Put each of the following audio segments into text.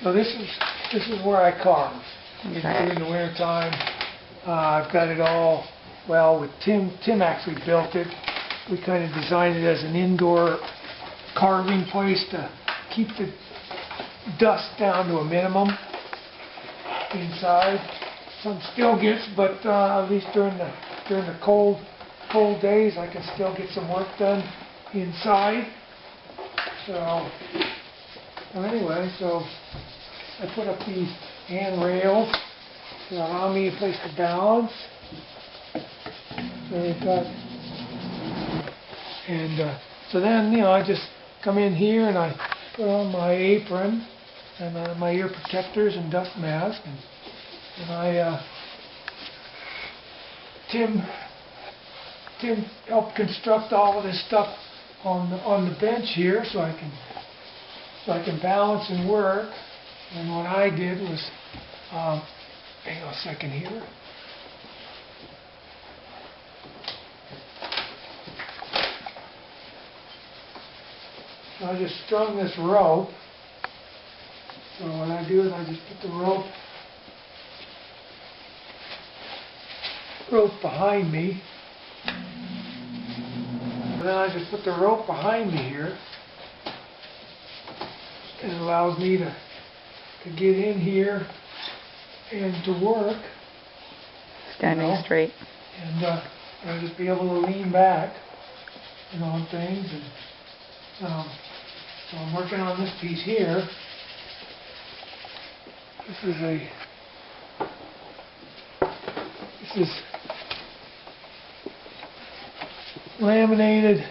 So this is where I carve. Okay. During the winter time, I've got it all. Well, with Tim actually built it. We kind of designed it as an indoor carving place to keep the dust down to a minimum inside. Some still gets, but at least during the cold days, I can still get some work done inside. So anyway, so I put up these handrails to allow me a place to balance. So we've got, and so then I just come in here and I put on my apron and my ear protectors and dust mask, and I Tim helped construct all of this stuff on the bench here, so I can balance and work. And what I did was, hang on a second here. So I just strung this rope. So what I do is I just put the rope behind me. And then I just put the rope behind me here. And it allows me to get in here and to work. Standing straight. And I'll just be able to lean back, on things. And so I'm working on this piece here. This is laminated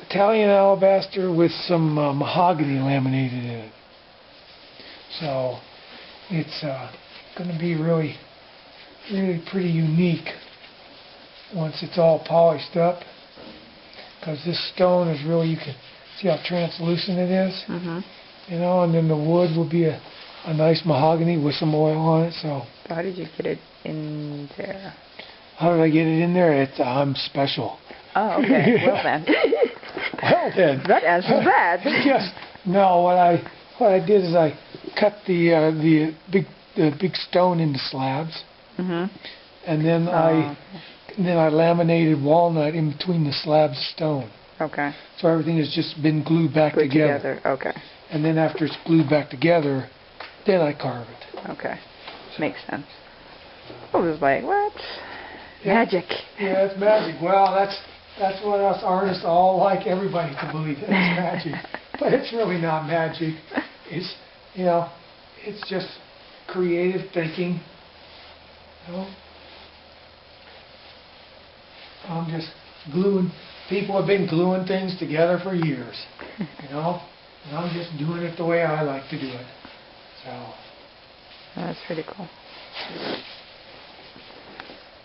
Italian alabaster with some mahogany laminated in it. So it's going to be really pretty unique once it's all polished up, because this stone is really, you can see how translucent it is. Mm-hmm. And then the wood will be a nice mahogany with some oil on it. So how did you get it in there? How did I get it in there? I'm special. Oh, okay. Well then. Well then. That answers that. Yes. No, what I did is I cut the big stone into slabs. Mm-hmm. And then I laminated walnut in between the slabs of stone. Okay. So everything has just been glued back together. Okay. And then after it's glued back together, then I carve it. Okay. Makes sense. I was like, what? Yeah. Magic. Yeah, it's magic. Well, that's what us artists all like everybody to believe it's magic. But it's really not magic. It's it's just creative thinking. I'm just gluing. People have been gluing things together for years. And I'm just doing it the way I like to do it. So That's pretty cool.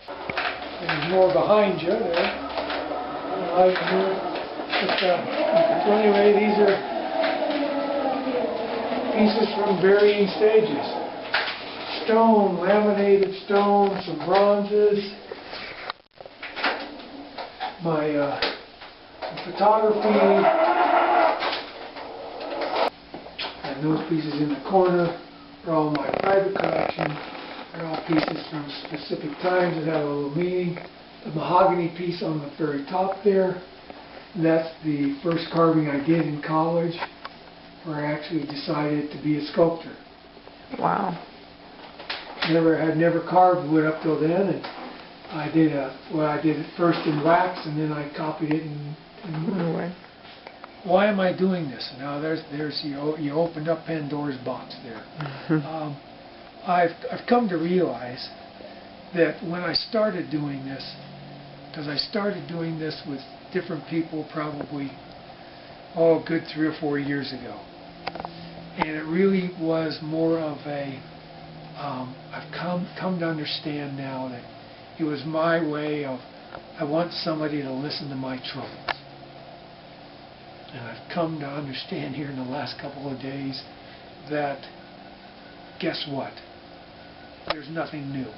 There's more behind you there. So anyway, these are pieces from varying stages. Stone, laminated stone, some bronzes. My photography. And those pieces in the corner are all my private collection. They're all pieces from specific times that have a little meaning. The mahogany piece on the very top there, that's the first carving I did in college, where I actually decided to be a sculptor. Wow. Had never carved wood up till then, and I did it first in wax, and then I copied it in why am I doing this? Now there's you opened up Pandora's box there. I've come to realize that when I started doing this, because I started doing this with different people probably a good 3 or 4 years ago, and it really was more of a I've come to understand now that it was my way of, I want somebody to listen to my troubles. And I've come to understand here in the last couple of days that, guess what? There's nothing new.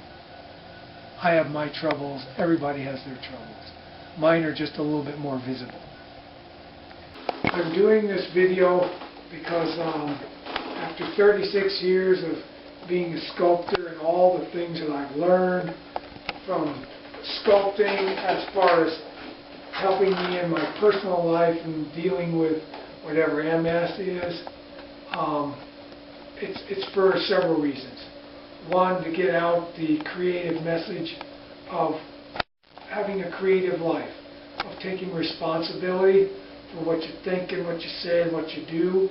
I have my troubles. Everybody has their troubles. Mine are just a little bit more visible. I'm doing this video because after 36 years of being a sculptor and all the things that I've learned from sculpting as far as helping me in my personal life and dealing with whatever MS is, it's for several reasons. One, to get out the creative message of having a creative life, of taking responsibility for what you think and what you say and what you do,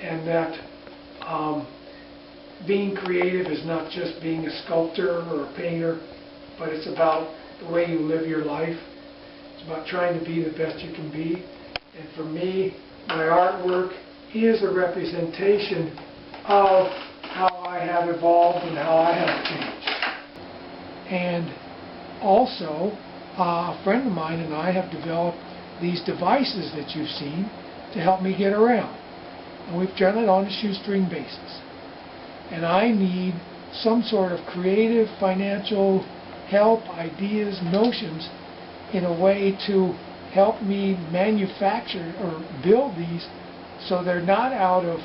and that being creative is not just being a sculptor or a painter, but it's about the way you live your life. It's about trying to be the best you can be. And for me, my artwork is a representation of how I have evolved and how I have changed. And also, a friend of mine and I have developed these devices that you've seen to help me get around. And we've done it on a shoestring basis. And I need some sort of creative, financial help, ideas, notions in a way to help me manufacture or build these so they're not out of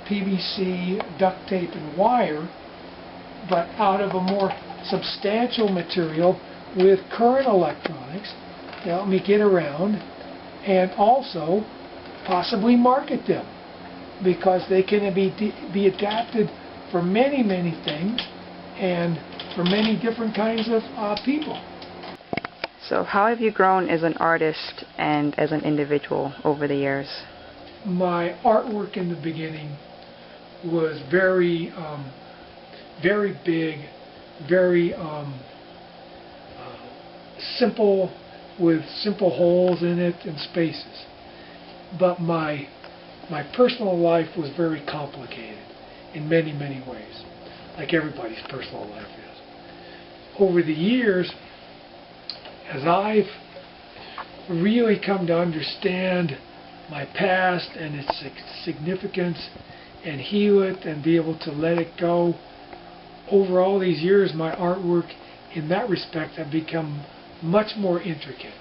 PVC, duct tape, and wire, but out of a more substantial material with current electronics to help me get around, and also possibly market them, because they can be adapted for many, many things and for many different kinds of people. So how have you grown as an artist and as an individual over the years? My artwork in the beginning was very, very big, very simple, with simple holes in it and spaces. But my personal life was very complicated in many, many ways, like everybody's personal life is. Over the years, as I've really come to understand my past and its significance and heal it and be able to let it go, over all these years my artwork in that respect have become much more intricate.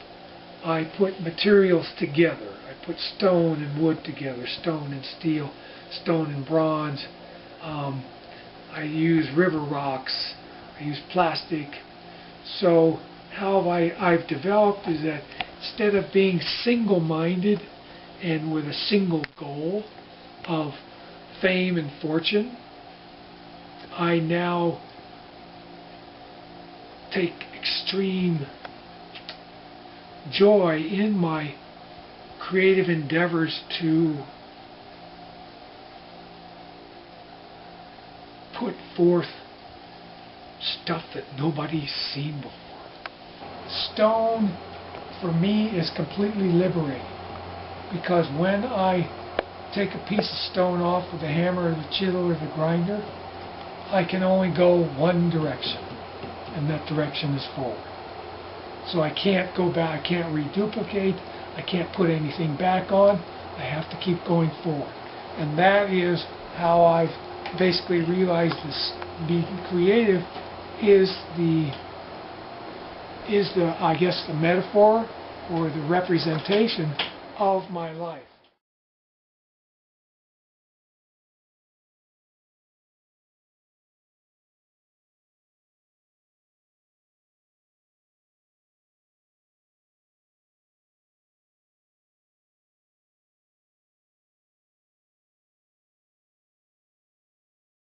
I put materials together. I put stone and wood together, stone and steel, stone and bronze. I use river rocks. I use plastic. So how I've developed is that instead of being single-minded and with a single goal of fame and fortune, I now take extreme joy in my creative endeavors to put forth stuff that nobody's seen before. Stone, for me, is completely liberating, because when I take a piece of stone off with the hammer or the chisel or the grinder, I can only go one direction, and that direction is forward. So I can't go back, I can't reduplicate, I can't put anything back on, I have to keep going forward. And that is how I've basically realized this being creative is I guess the metaphor or the representation of my life.